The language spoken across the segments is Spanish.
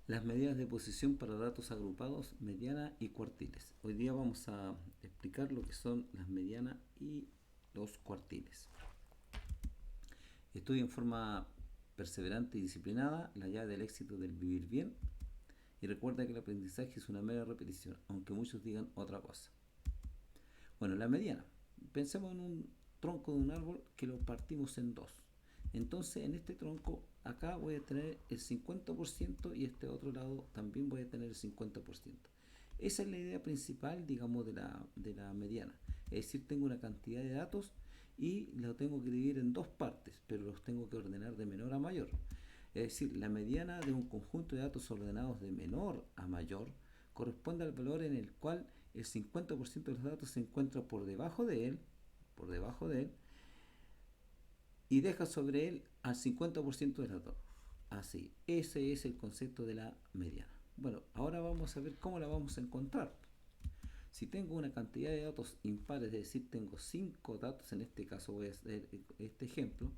Las medidas de posición para datos agrupados, mediana y cuartiles. Hoy día vamos a explicar lo que son las medianas y los cuartiles. Estudia en forma perseverante y disciplinada la llave del éxito del vivir bien y recuerda que el aprendizaje es una mera repetición, aunque muchos digan otra cosa. Bueno, la mediana. Pensemos en un tronco de un árbol que lo partimos en dos. Entonces, en este tronco, acá voy a tener el 50% y este otro lado también voy a tener el 50%. Esa es la idea principal, digamos, de la mediana. Es decir, tengo una cantidad de datos y lo tengo que dividir en dos partes, pero los tengo que ordenar de menor a mayor. Es decir, la mediana de un conjunto de datos ordenados de menor a mayor corresponde al valor en el cual el 50% de los datos se encuentra por debajo de él, y deja sobre él al 50% de los datos. Así, ese es el concepto de la mediana. Bueno, ahora vamos a ver cómo la vamos a encontrar. Si tengo una cantidad de datos impares, es decir, tengo 5 datos, en este caso voy a hacer este ejemplo,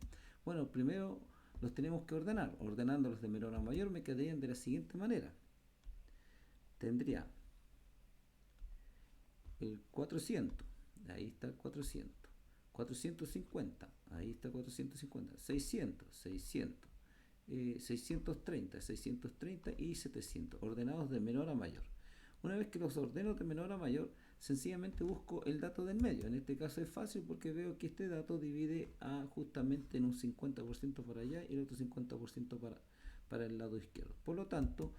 bueno, primero los tenemos que ordenar. Ordenándolos de menor a mayor me quedarían de la siguiente manera. Tendría el 400, ahí está el 400, 450, ahí está 450, 600, 600, 630, 630 y 700, ordenados de menor a mayor. Una vez que los ordeno de menor a mayor, sencillamente busco el dato del medio. En este caso es fácil porque veo que este dato divide justamente en un 50% para allá y el otro 50% para el lado izquierdo. Por lo tanto,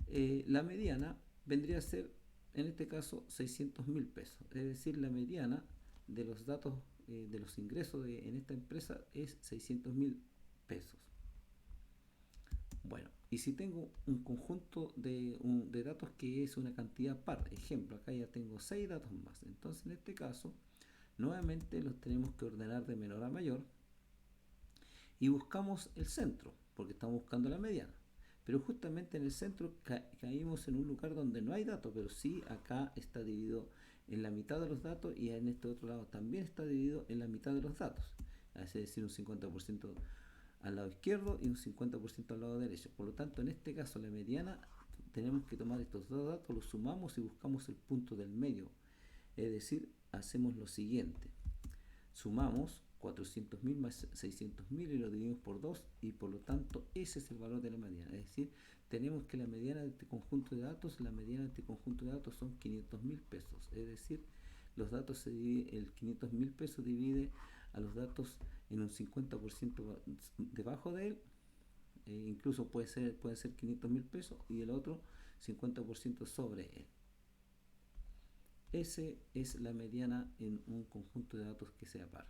la mediana vendría a ser, en este caso, 600.000 pesos. Es decir, la mediana de los datos de los ingresos en esta empresa es 600.000 pesos. Bueno, y si tengo un conjunto de datos que es una cantidad par, ejemplo, acá ya tengo 6 datos más. Entonces, en este caso, nuevamente los tenemos que ordenar de menor a mayor y buscamos el centro, porque estamos buscando la mediana. Pero justamente en el centro caímos en un lugar donde no hay datos, pero sí acá está dividido en la mitad de los datos y en este otro lado también está dividido en la mitad de los datos. Es decir, un 50% al lado izquierdo y un 50% al lado derecho. Por lo tanto, en este caso, la mediana, tenemos que tomar estos dos datos, los sumamos y buscamos el punto del medio. Es decir, hacemos lo siguiente. Sumamos 400.000 más 600.000 y lo dividimos por 2 y por lo tanto ese es el valor de la mediana. Es decir, tenemos que la mediana de este conjunto de datos, la mediana de este conjunto de datos son 500.000 pesos. Es decir, los datos se divide, el 500.000 pesos divide a los datos en un 50% debajo de él, incluso puede ser 500.000 pesos y el otro 50% sobre él. Ese es la mediana en un conjunto de datos que sea par.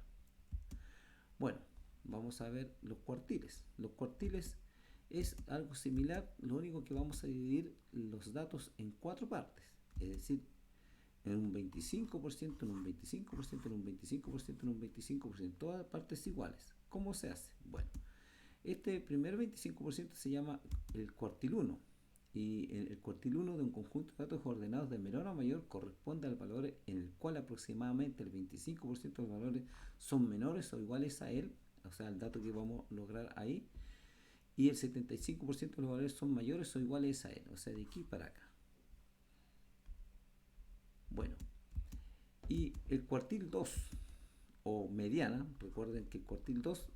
Bueno, vamos a ver los cuartiles. Los cuartiles es algo similar, lo único que vamos a dividir los datos en cuatro partes, es decir, en un 25%, en un 25%, en un 25%, en un 25%, todas partes iguales. ¿Cómo se hace? Bueno, este primer 25% se llama el cuartil 1 y el cuartil 1 de un conjunto de datos ordenados de menor a mayor corresponde al valor en el cual aproximadamente el 25% de los valores son menores o iguales a él, o sea, el dato que vamos a lograr ahí, y el 75% de los valores son mayores o iguales a él, o sea, de aquí para acá. Bueno, y el cuartil 2 o mediana, recuerden que el cuartil 2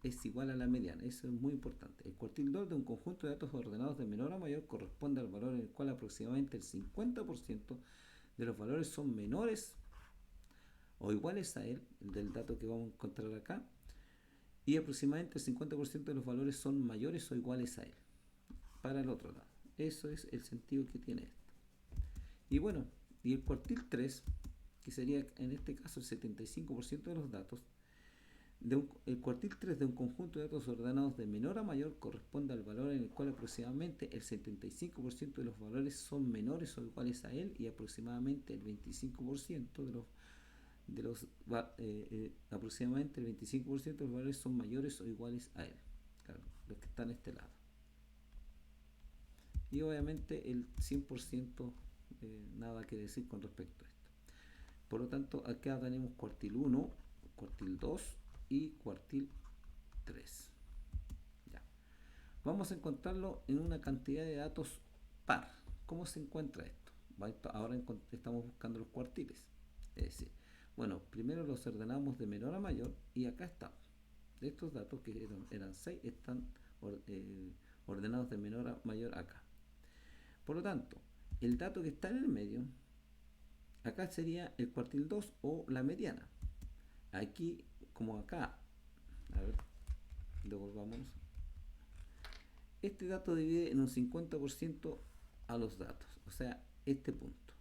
es igual a la mediana, eso es muy importante. El cuartil 2 de un conjunto de datos ordenados de menor a mayor corresponde al valor en el cual aproximadamente el 50% de los valores son menores o iguales a él, del dato que vamos a encontrar acá, y aproximadamente el 50% de los valores son mayores o iguales a él, para el otro lado. Eso es el sentido que tiene esto. Y bueno, y el cuartil 3, que sería en este caso el 75% de los datos, el cuartil 3 de un conjunto de datos ordenados de menor a mayor corresponde al valor en el cual aproximadamente el 75% de los valores son menores o iguales a él y aproximadamente el 25% aproximadamente el 25% de los valores son mayores o iguales a él. Claro, los que están a este lado. Y obviamente el 100%, nada que decir con respecto a esto. Por lo tanto, acá tenemos cuartil 1, cuartil 2 y cuartil 3. Ya. vamos a encontrarlo en una cantidad de datos par. ¿Cómo se encuentra esto? Ahora estamos buscando los cuartiles. Es decir, bueno, primero los ordenamos de menor a mayor y acá están. Estos datos que eran 6 están ordenados de menor a mayor acá. Por lo tanto, el dato que está en el medio, acá sería el cuartil 2 o la mediana. Aquí, como acá, a ver, devolvámonos. Este dato divide en un 50% a los datos, o sea, este punto.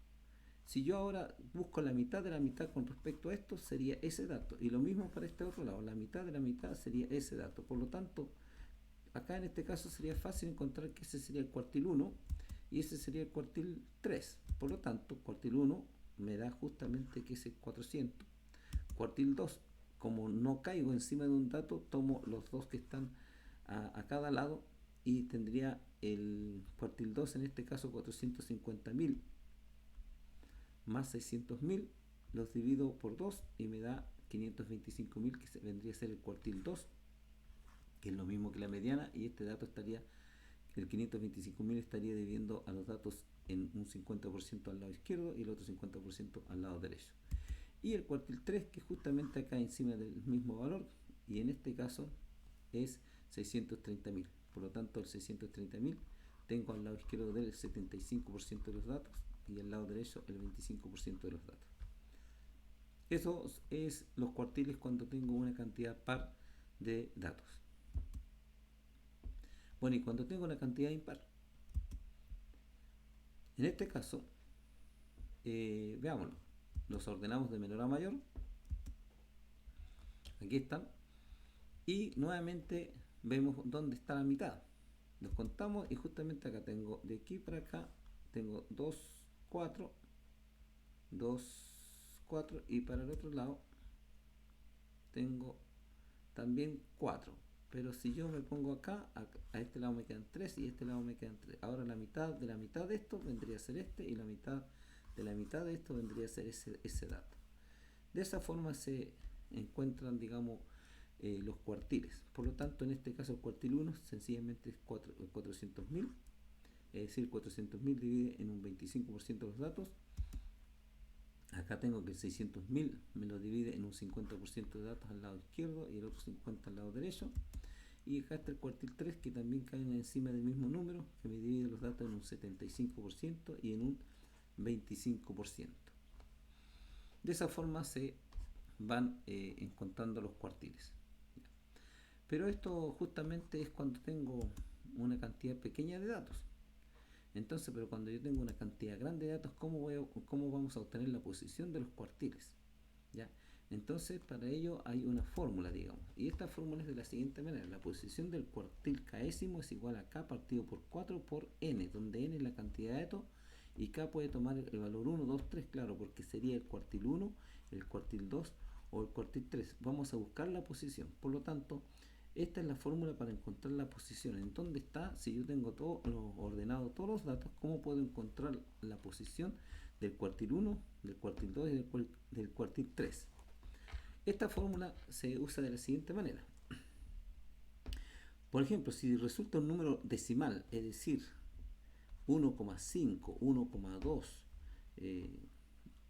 Si yo ahora busco la mitad de la mitad con respecto a esto, sería ese dato. Y lo mismo para este otro lado, la mitad de la mitad sería ese dato. Por lo tanto, acá en este caso sería fácil encontrar que ese sería el cuartil 1 y ese sería el cuartil 3. Por lo tanto, cuartil 1 me da justamente que es el 400. Cuartil 2, como no caigo encima de un dato, tomo los dos que están a cada lado y tendría el cuartil 2, en este caso 450.000 más 600.000, los divido por 2 y me da 525.000, que vendría a ser el cuartil 2, que es lo mismo que la mediana, y este dato estaría, el 525.000 estaría dividiendo a los datos en un 50% al lado izquierdo y el otro 50% al lado derecho. Y el cuartil 3, que justamente acá encima del mismo valor, y en este caso es 630.000. Por lo tanto, el 630.000 tengo al lado izquierdo del 75% de los datos y al lado derecho el 25% de los datos. Eso es los cuartiles cuando tengo una cantidad par de datos. Bueno, y cuando tengo una cantidad impar, en este caso, veámoslo, los ordenamos de menor a mayor, aquí están, y nuevamente vemos dónde está la mitad. Los contamos y justamente acá tengo, de aquí para acá, tengo 2, 4, 2, 4 y para el otro lado tengo también 4. Pero si yo me pongo acá, a este lado me quedan 3 y a este lado me quedan 3. Ahora la mitad de esto vendría a ser este y la mitad de esto vendría a ser ese dato. De esa forma se encuentran, digamos, los cuartiles. Por lo tanto, en este caso el cuartil 1 sencillamente es 400.000, es decir, 400.000 divide en un 25% de los datos. Acá tengo que el 600.000 me lo divide en un 50% de datos al lado izquierdo y el otro 50% al lado derecho. Y acá está el cuartil 3, que también cae encima del mismo número, que me divide los datos en un 75% y en un 25%. De esa forma se van encontrando los cuartiles. Pero esto justamente es cuando tengo una cantidad pequeña de datos. Entonces, pero cuando yo tengo una cantidad grande de datos, ¿cómo vamos a obtener la posición de los cuartiles? ¿Ya? Entonces, para ello hay una fórmula, digamos. Y esta fórmula es de la siguiente manera. La posición del cuartil késimo es igual a k partido por 4 por n, donde n es la cantidad de datos y k puede tomar el valor 1, 2, 3, claro, porque sería el cuartil 1, el cuartil 2 o el cuartil 3. Vamos a buscar la posición. Por lo tanto, esta es la fórmula para encontrar la posición. ¿En dónde está? Si yo tengo todo ordenado, todos los datos, ¿cómo puedo encontrar la posición del cuartil 1, del cuartil 2 y del cuartil 3? Esta fórmula se usa de la siguiente manera. Por ejemplo, si resulta un número decimal, es decir, 1,5, 1,2,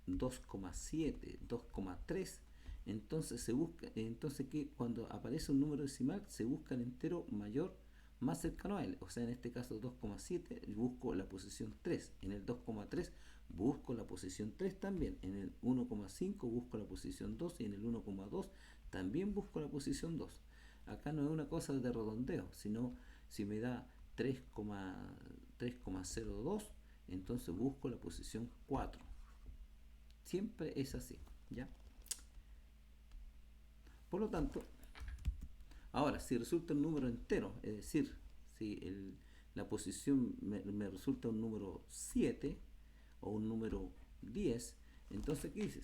2,7, 2,3, entonces se busca, entonces que cuando aparece un número decimal se busca el entero mayor más cercano a él. O sea, en este caso 2,7 busco la posición 3, en el 2,3 busco la posición 3 también, en el 1,5 busco la posición 2 y en el 1,2 también busco la posición 2. Acá no es una cosa de redondeo, sino si me da 3,02, entonces busco la posición 4. Siempre es así, ¿ya? Por lo tanto, ahora, si resulta un número entero, es decir, si la posición me resulta un número 7 o un número 10, entonces, ¿qué dice?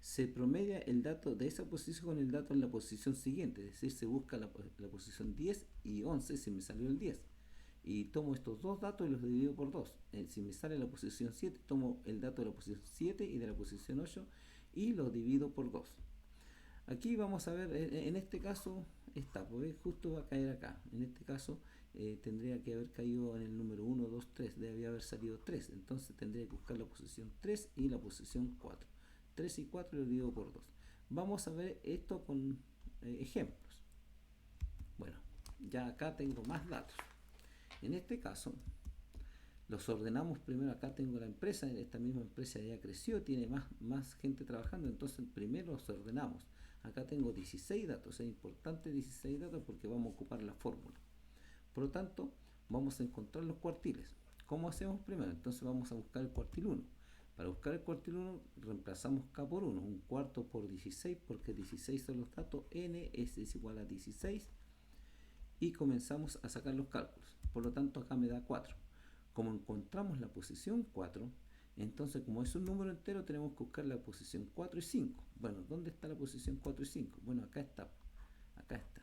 Se promedia el dato de esa posición con el dato en la posición siguiente, es decir, se busca la posición 10 y 11 si me salió el 10. Y tomo estos dos datos y los divido por 2. Si me sale la posición 7, tomo el dato de la posición 7 y de la posición 8 y lo divido por 2. Aquí vamos a ver, en este caso, está, pues justo va a caer acá. En este caso tendría que haber caído en el número 1, 2, 3, debía haber salido 3, entonces tendría que buscar la posición 3 y la posición 4. 3 y 4 lo divido por 2. Vamos a ver esto con ejemplos. Bueno, ya acá tengo más datos. En este caso, los ordenamos primero. Acá tengo la empresa, esta misma empresa ya creció, tiene más gente trabajando, entonces primero los ordenamos. Acá tengo 16 datos, es importante 16 datos porque vamos a ocupar la fórmula. Por lo tanto, vamos a encontrar los cuartiles. ¿Cómo hacemos primero? Entonces vamos a buscar el cuartil 1. Para buscar el cuartil 1 reemplazamos K por 1, un cuarto por 16, porque 16 son los datos, N es igual a 16, y comenzamos a sacar los cálculos. Por lo tanto, acá me da 4. Como encontramos la posición 4, entonces como es un número entero tenemos que buscar la posición 4 y 5. Bueno, ¿dónde está la posición 4 y 5? Bueno, acá está. Acá está.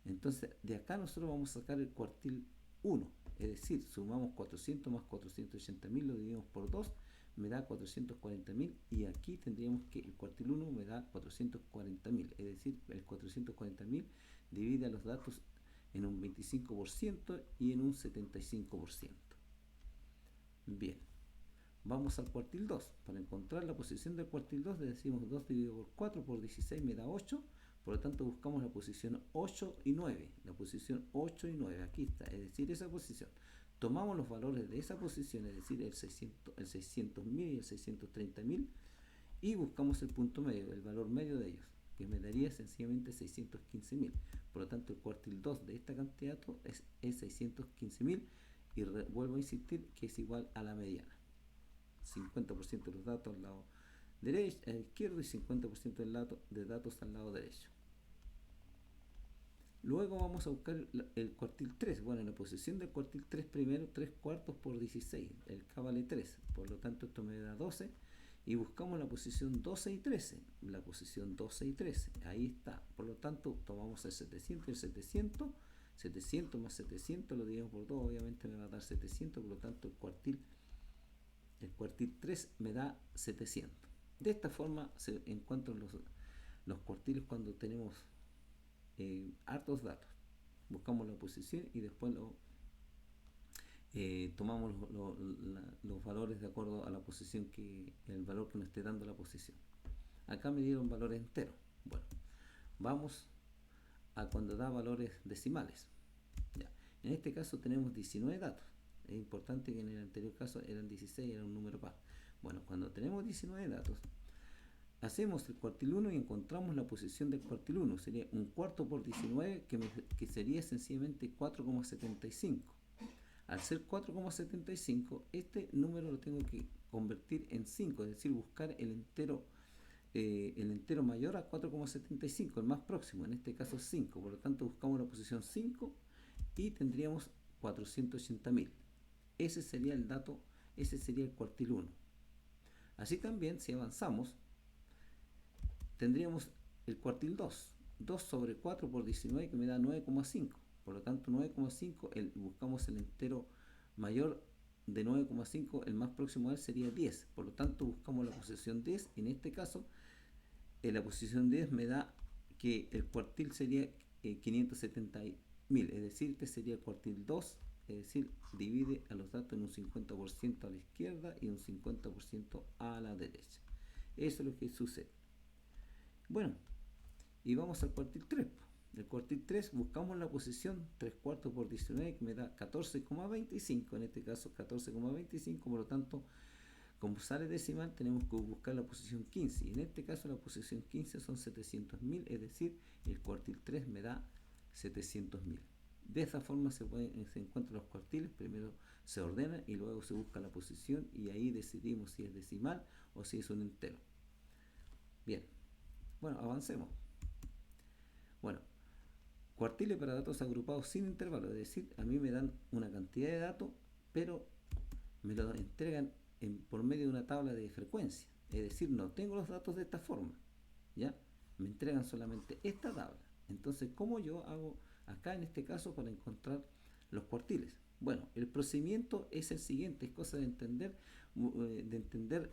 Entonces, de acá nosotros vamos a sacar el cuartil 1. Es decir, sumamos 400 más 480.000, lo dividimos por 2, me da 440.000, y aquí tendríamos que el cuartil 1 me da 440.000. Es decir, el 440.000 divide a los datos en un 25% y en un 75%. Bien, vamos al cuartil 2. Para encontrar la posición del cuartil 2 le decimos 2 dividido por 4 por 16 me da 8. Por lo tanto buscamos la posición 8 y 9. La posición 8 y 9, aquí está, es decir, esa posición. Tomamos los valores de esa posición, es decir, el 600.000 y el 630.000, y buscamos el punto medio, el valor medio de ellos, que me daría sencillamente 615.000. Por lo tanto, el cuartil 2 de esta cantidad es 615.000, y vuelvo a insistir que es igual a la mediana. 50% de los datos al lado derecho, izquierdo, y 50% de datos al lado derecho. Luego vamos a buscar el cuartil 3. Bueno, en la posición del cuartil 3 primero, 3 cuartos por 16. El K vale 3. Por lo tanto, esto me da 12. Y buscamos la posición 12 y 13. La posición 12 y 13. Ahí está. Por lo tanto, tomamos el 700 y el 700. 700 más 700 lo dividimos por 2. Obviamente me va a dar 700. Por lo tanto, el cuartil 3 me da 700. De esta forma se encuentran los cuartiles cuando tenemos hartos datos. Buscamos la posición y después tomamos los valores de acuerdo a la posición, el valor que nos esté dando la posición. Acá me dieron valores enteros. Bueno, vamos a cuando da valores decimales. Ya. En este caso tenemos 19 datos. Es importante que en el anterior caso eran 16, era un número par. Bueno, cuando tenemos 19 datos, hacemos el cuartil 1 y encontramos la posición del cuartil 1. Sería un cuarto por 19, que sería sencillamente 4,75. Al ser 4,75, este número lo tengo que convertir en 5, es decir, buscar el entero mayor a 4,75, el más próximo, en este caso 5. Por lo tanto, buscamos la posición 5 y tendríamos 480.000. Ese sería el dato, ese sería el cuartil 1. Así también, si avanzamos, tendríamos el cuartil 2. 2 sobre 4 por 19, que me da 9,5. Por lo tanto, 9,5, buscamos el entero mayor de 9,5, el más próximo a él sería 10. Por lo tanto, buscamos la posición 10. En este caso, la posición 10 me da que el cuartil sería 570.000. Es decir, este sería el cuartil 2. Es decir, divide a los datos en un 50% a la izquierda y un 50% a la derecha. Eso es lo que sucede. Bueno, y vamos al cuartil 3. El cuartil 3 buscamos la posición 3 cuartos por 19, que me da 14,25. En este caso 14,25. Por lo tanto, como sale decimal, tenemos que buscar la posición 15. Y en este caso la posición 15 son 700.000. Es decir, el cuartil 3 me da 700.000. De esta forma se encuentran los cuartiles. Primero se ordena y luego se busca la posición, y ahí decidimos si es decimal o si es un entero. Bien, bueno, avancemos. Bueno, cuartiles para datos agrupados sin intervalo, es decir, a mí me dan una cantidad de datos, pero me lo entregan por medio de una tabla de frecuencia. Es decir, no tengo los datos de esta forma, ¿ya? Me entregan solamente esta tabla. Entonces, ¿cómo yo hago acá en este caso para encontrar los cuartiles? Bueno, el procedimiento es el siguiente, es cosa de entender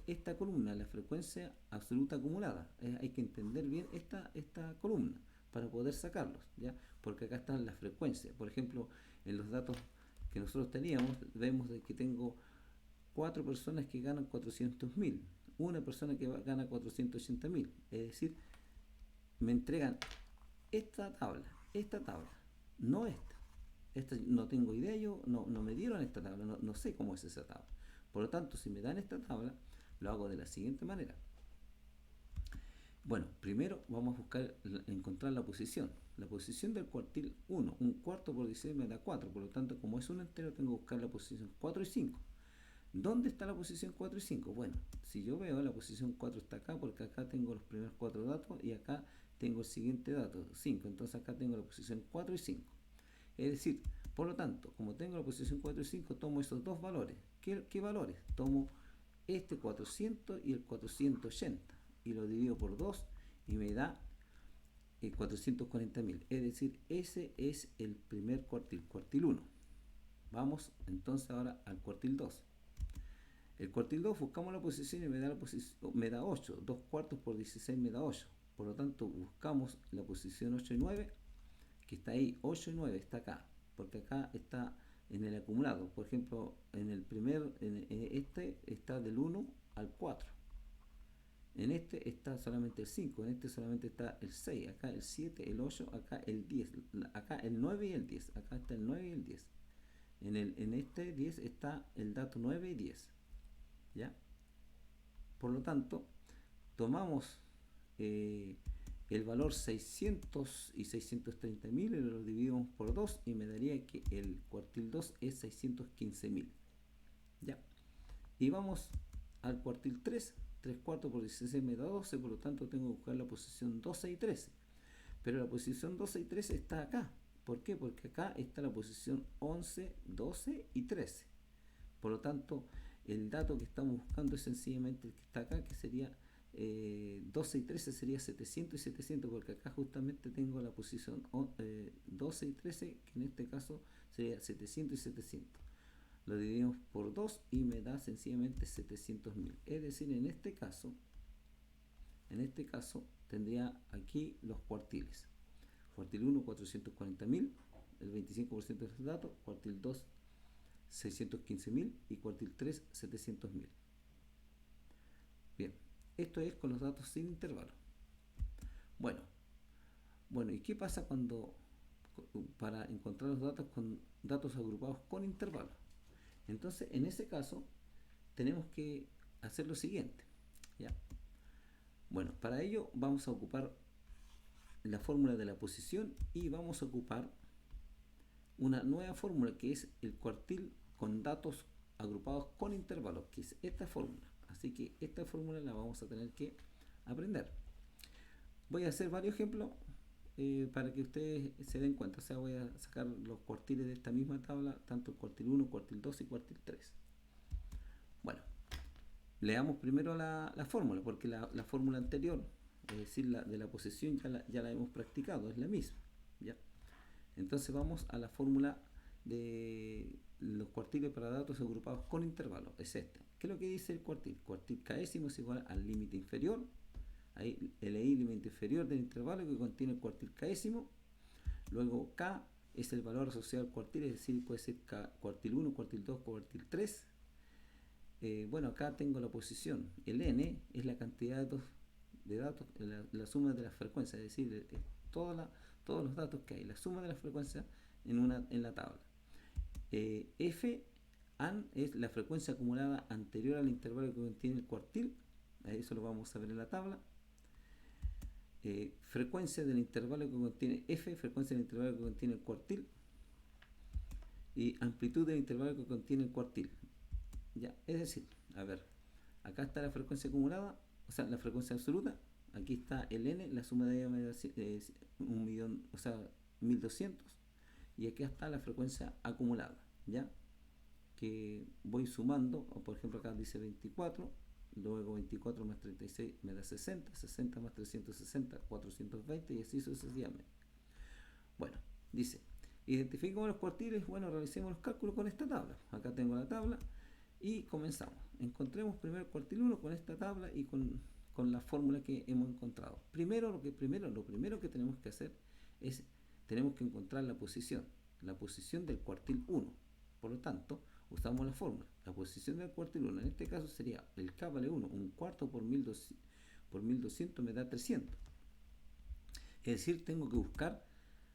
esta columna, la frecuencia absoluta acumulada. Hay que entender bien esta columna. para poder sacarlos, ¿ya? Porque acá están las frecuencias. Por ejemplo, en los datos que nosotros teníamos, vemos de que tengo 4 personas que ganan 400.000, una persona que gana 480.000. Es decir, me entregan esta tabla, no esta. Esta no tengo idea, yo no me dieron esta tabla, no sé cómo es esa tabla. Por lo tanto, si me dan esta tabla, lo hago de la siguiente manera. Bueno, primero vamos a buscar, encontrar la posición. La posición del cuartil 1, un cuarto por 16 me da 4, por lo tanto, como es un entero, tengo que buscar la posición 4 y 5. ¿Dónde está la posición 4 y 5? Bueno, si yo veo la posición 4 está acá, porque acá tengo los primeros 4 datos y acá tengo el siguiente dato, 5. Entonces acá tengo la posición 4 y 5. Es decir, por lo tanto, como tengo la posición 4 y 5, tomo esos dos valores. ¿Qué valores? Tomo este 400 y el 480 y lo divido por 2 y me da 440.000. Es decir, ese es el primer cuartil, cuartil 1. Vamos entonces ahora al cuartil 2. El cuartil 2 buscamos la posición y me da 8. 2 cuartos por 16 me da 8. Por lo tanto, buscamos la posición 8 y 9, que está ahí. 8 y 9 está acá, porque acá está en el acumulado. Por ejemplo, en este está del 1 al 4. En este está solamente el 5, en este solamente está el 6, acá el 7, el 8, acá el 10, acá el 9 y el 10, acá está el 9 y el 10. En este 10 está el dato 9 y 10. ¿Ya? Por lo tanto, tomamos el valor 600 y 630.000 y lo dividimos por 2 y me daría que el cuartil 2 es 615.000. ¿Ya? Y vamos al cuartil 3. 3 cuartos por 16 me da 12, por lo tanto tengo que buscar la posición 12 y 13. Pero la posición 12 y 13 está acá. ¿Por qué? Porque acá está la posición 11, 12 y 13. Por lo tanto, el dato que estamos buscando es sencillamente el que está acá, que sería 12 y 13 sería 700 y 700, porque acá justamente tengo la posición 12 y 13, que en este caso sería 700 y 700. Lo dividimos por 2 y me da sencillamente 700.000. Es decir, en este caso tendría aquí los cuartiles. Cuartil 1, 440.000, el 25% de los datos. Cuartil 2, 615.000 y cuartil 3, 700.000. Bien, esto es con los datos sin intervalo. Bueno, ¿y qué pasa para encontrar los datos con datos agrupados con intervalo? Entonces, en ese caso, tenemos que hacer lo siguiente. ¿Ya? Bueno, para ello vamos a ocupar la fórmula de la posición y vamos a ocupar una nueva fórmula que es el cuartil con datos agrupados con intervalos, que es esta fórmula. Así que esta fórmula la vamos a tener que aprender. Voy a hacer varios ejemplos para que ustedes se den cuenta. O sea, voy a sacar los cuartiles de esta misma tabla, tanto el cuartil 1, cuartil 2 y cuartil 3. Bueno, leamos primero la fórmula, porque la fórmula anterior, es decir, la de la posición, ya la hemos practicado, es la misma. ¿Ya? Entonces vamos a la fórmula de los cuartiles para datos agrupados con intervalos. Es esta. ¿Qué es lo que dice el cuartil? Cuartil késimo es igual al límite inferior. Ahí leí el límite inferior del intervalo que contiene el cuartil késimo. Luego K es el valor asociado al cuartil, es decir, puede ser cuartil 1, cuartil 2, cuartil 3. Bueno, acá tengo la posición. El N es la cantidad de datos, la suma de las frecuencias, es decir, todos los datos que hay, la suma de las frecuencias en la tabla. F AN es la frecuencia acumulada anterior al intervalo que contiene el cuartil. Eso lo vamos a ver en la tabla. Frecuencia del intervalo que contiene F, frecuencia del intervalo que contiene el cuartil. Y amplitud del intervalo que contiene el cuartil. ¿Ya? Es decir, a ver, acá está la frecuencia acumulada, o sea, la frecuencia absoluta. Aquí está el N, la suma de ella me da 1 millón, o sea, 1200. Y aquí está la frecuencia acumulada, ¿ya? Que voy sumando, o por ejemplo acá dice 24, luego 24 más 36 me da 60, 60 más 360, 420 y así sucesivamente. Bueno, dice, identifiquemos los cuartiles, bueno, realicemos los cálculos con esta tabla. Acá tengo la tabla y comenzamos. Encontremos primero el cuartil 1 con esta tabla y con con la fórmula que hemos encontrado. Lo primero que tenemos que hacer es, tenemos que encontrar la posición del cuartil 1. Por lo tanto, usamos la fórmula. La posición del cuartil 1, en este caso sería el K vale 1, un cuarto por 1200 me da 300. Es decir, tengo que buscar,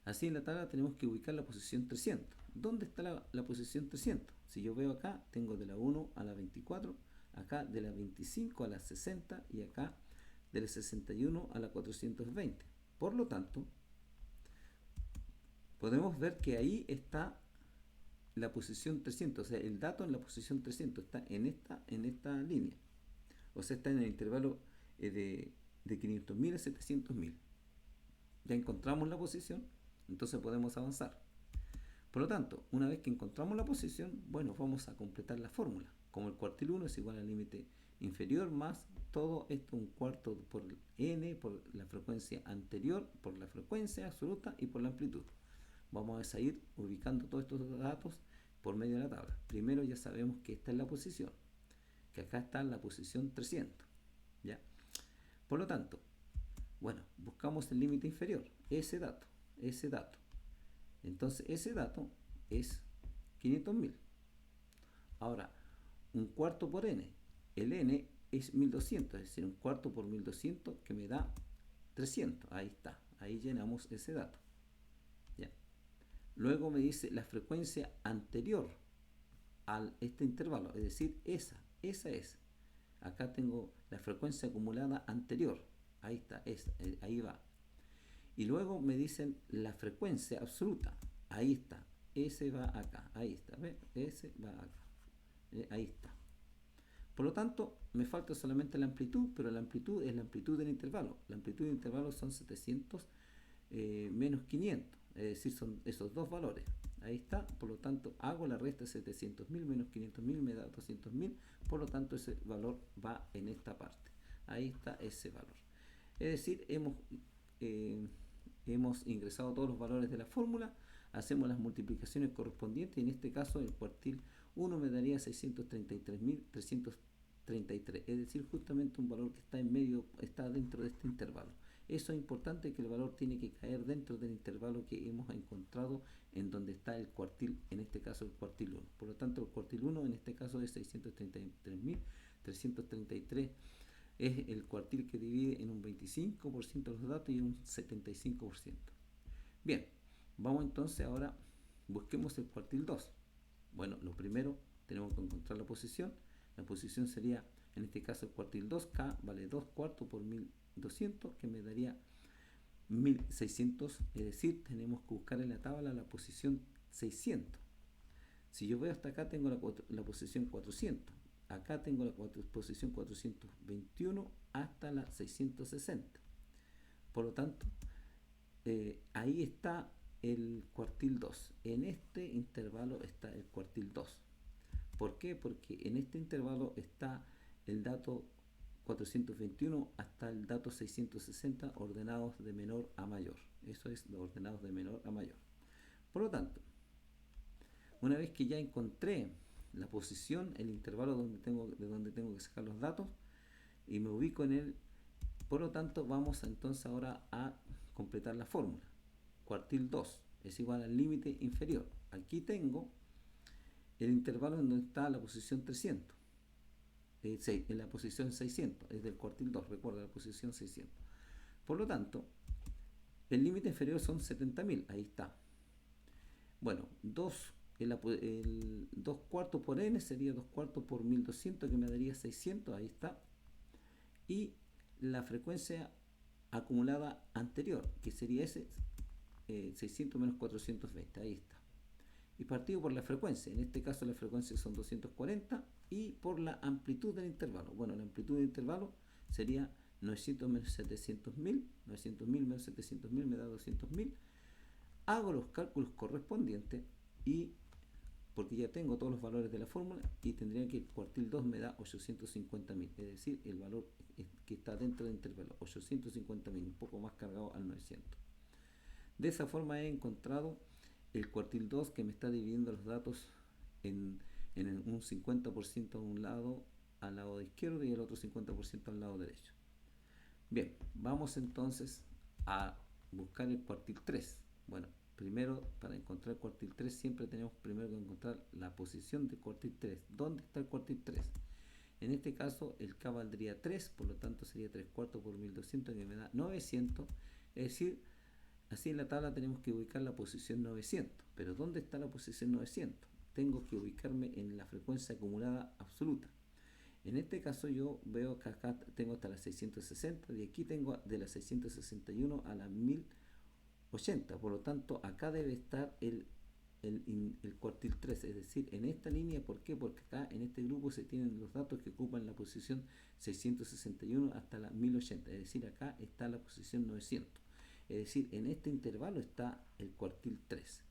así en la tabla tenemos que ubicar la posición 300. ¿Dónde está la posición 300? Si yo veo acá, tengo de la 1 a la 24, acá de la 25 a la 60 y acá de la 61 a la 420. Por lo tanto, podemos ver que ahí está la posición 300, o sea, el dato en la posición 300 está en esta línea. O sea, está en el intervalo de 500.000 a 700.000. Ya encontramos la posición, entonces podemos avanzar. Por lo tanto, una vez que encontramos la posición, bueno, vamos a completar la fórmula. Como el cuartil 1 es igual al límite inferior más todo esto, un cuarto por n, por la frecuencia anterior, por la frecuencia absoluta y por la amplitud. Vamos a ir ubicando todos estos datos por medio de la tabla. Primero ya sabemos que esta es la posición, que acá está la posición 300. ¿Ya? Por lo tanto, bueno, buscamos el límite inferior, ese dato. Entonces ese dato es 500.000. Ahora, un cuarto por n. El n es 1200, es decir, un cuarto por 1200 que me da 300. Ahí está, ahí llenamos ese dato. ¿Ya? Luego me dice la frecuencia anterior a este intervalo, es decir, esa es. Acá tengo la frecuencia acumulada anterior. Ahí está, ahí va. Y luego me dicen la frecuencia absoluta. Ahí está. Ese va acá. Ahí está. ¿Ve? Ese va acá. Ahí está. Por lo tanto, me falta solamente la amplitud, pero la amplitud es la amplitud del intervalo. La amplitud del intervalo son 700 menos 500. Es decir, son esos dos valores. Ahí está. Por lo tanto, hago la resta de 700.000 menos 500.000 me da 200.000. Por lo tanto, ese valor va en esta parte. Ahí está ese valor. Es decir, hemos ingresado todos los valores de la fórmula, hacemos las multiplicaciones correspondientes y en este caso el cuartil 1 me daría 633.333, es decir, justamente un valor que está en medio, está dentro de este intervalo. Eso es importante, que el valor tiene que caer dentro del intervalo que hemos encontrado en donde está el cuartil, en este caso el cuartil 1. Por lo tanto, el cuartil 1 en este caso es 633.333. Es el cuartil que divide en un 25% los datos y un 75%. Bien, vamos entonces ahora, busquemos el cuartil 2. Bueno, lo primero tenemos que encontrar la posición. La posición sería, en este caso, el cuartil 2, K vale 2 cuartos por 1200, que me daría 1600, es decir, tenemos que buscar en la tabla la posición 600. Si yo veo hasta acá, tengo la posición 400. Acá tengo la posición 421 hasta la 660. Por lo tanto, ahí está el cuartil 2. En este intervalo está el cuartil 2. ¿Por qué? Porque en este intervalo está el dato 421 hasta el dato 660 ordenados de menor a mayor. Eso es, ordenados de menor a mayor. Por lo tanto, una vez que ya encontré la posición, el intervalo de donde tengo que sacar los datos y me ubico en él, por lo tanto vamos entonces ahora a completar la fórmula. Cuartil 2 es igual al límite inferior. Aquí tengo el intervalo en donde está la posición 300, en la posición 600, es del cuartil 2, recuerda, la posición 600. Por lo tanto, el límite inferior son 70.000, ahí está. Bueno, 2 cuartos por n sería 2 cuartos por 1200, que me daría 600, ahí está. Y la frecuencia acumulada anterior, que sería ese 600 menos 420, ahí está. Y partido por la frecuencia, en este caso la frecuencia son 240, y por la amplitud del intervalo. Bueno, la amplitud del intervalo sería 900 menos 700.000, 900.000 menos 700.000 me da 200.000. Hago los cálculos correspondientes y porque ya tengo todos los valores de la fórmula, y tendría que el cuartil 2 me da 850.000, es decir, el valor que está dentro del intervalo, 850.000, un poco más cargado al 900. De esa forma he encontrado el cuartil 2, que me está dividiendo los datos en un 50% a un lado, al lado izquierdo, y el otro 50% al lado derecho. Bien, vamos entonces a buscar el cuartil 3. Bueno, primero para encontrar el cuartil 3 siempre tenemos primero que encontrar la posición del cuartil 3. ¿Dónde está el cuartil 3? En este caso el K valdría 3, por lo tanto sería 3 cuartos por 1200 que me da 900. Es decir, así en la tabla tenemos que ubicar la posición 900. Pero ¿dónde está la posición 900? Tengo que ubicarme en la frecuencia acumulada absoluta. En este caso yo veo que acá tengo hasta las 660 y aquí tengo de las 661 a las 1080. Por lo tanto, acá debe estar el cuartil 3, es decir, en esta línea. ¿Por qué? Porque acá en este grupo se tienen los datos que ocupan la posición 661 hasta la 1080, es decir, acá está la posición 900. Es decir, en este intervalo está el cuartil 3.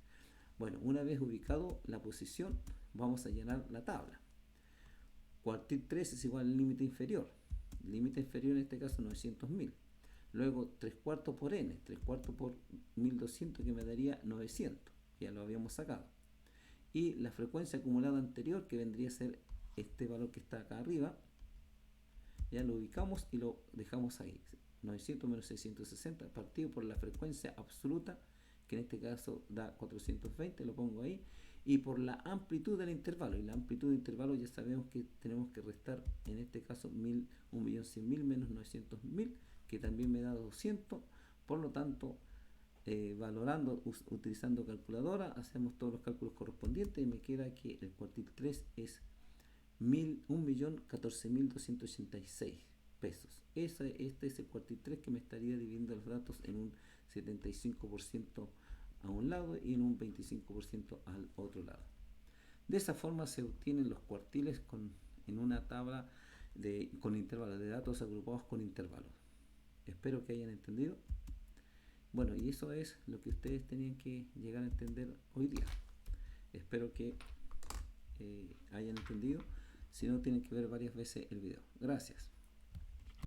Bueno, una vez ubicado la posición, vamos a llenar la tabla. Cuartil 3 es igual al límite inferior. Límite inferior en este caso 900.000. Luego 3 cuartos por n, 3 cuartos por 1200 que me daría 900. Ya lo habíamos sacado. Y la frecuencia acumulada anterior, que vendría a ser este valor que está acá arriba, ya lo ubicamos y lo dejamos ahí. 900 menos 660 partido por la frecuencia absoluta, que en este caso da 420, lo pongo ahí, y por la amplitud del intervalo. Y la amplitud del intervalo ya sabemos que tenemos que restar, en este caso, 1.100.000 menos 900.000, que también me da 200. Por lo tanto, valorando, utilizando calculadora, hacemos todos los cálculos correspondientes y me queda que el cuartil 3 es 1.014.286 pesos. Este es el cuartil 3 que me estaría dividiendo los datos en un 75% a un lado y en un 25% al otro lado. De esa forma se obtienen los cuartiles en una tabla con intervalos de datos agrupados con intervalos. Espero que hayan entendido. Bueno, y eso es lo que ustedes tenían que llegar a entender hoy día. Espero que hayan entendido. Si no, tienen que ver varias veces el video. Gracias.